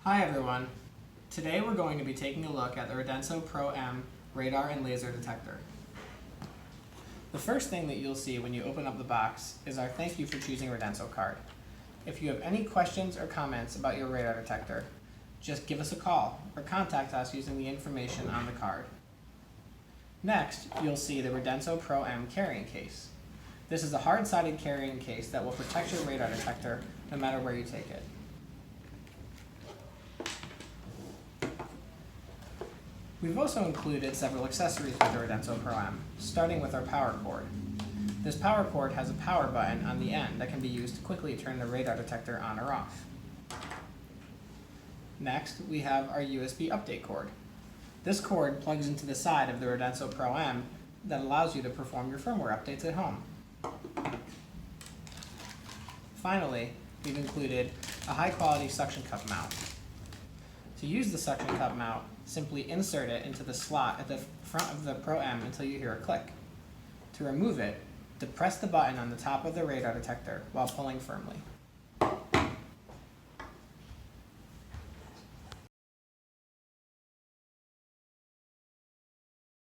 Hi everyone. Today we're going to be taking a look at the Radenso Pro M radar and laser detector. The first thing that you'll see when you open up the box is our thank you for choosing Radenso card. If you have any questions or comments about your radar detector, just give us a call or contact us using the information on the card. Next, you'll see the Radenso Pro M carrying case. This is a hard-sided carrying case that will protect your radar detector no matter where you take it. We've also included several accessories with the Radenso Pro M, starting with our power cord. This power cord has a power button on the end that can be used to quickly turn the radar detector on or off. Next, we have our USB update cord. This cord plugs into the side of the Radenso Pro M that allows you to perform your firmware updates at home. Finally, we've included a high-quality suction cup mount. To use the suction cup mount, simply insert it into the slot at the front of the Pro M until you hear a click. To remove it, depress the button on the top of the radar detector while pulling firmly.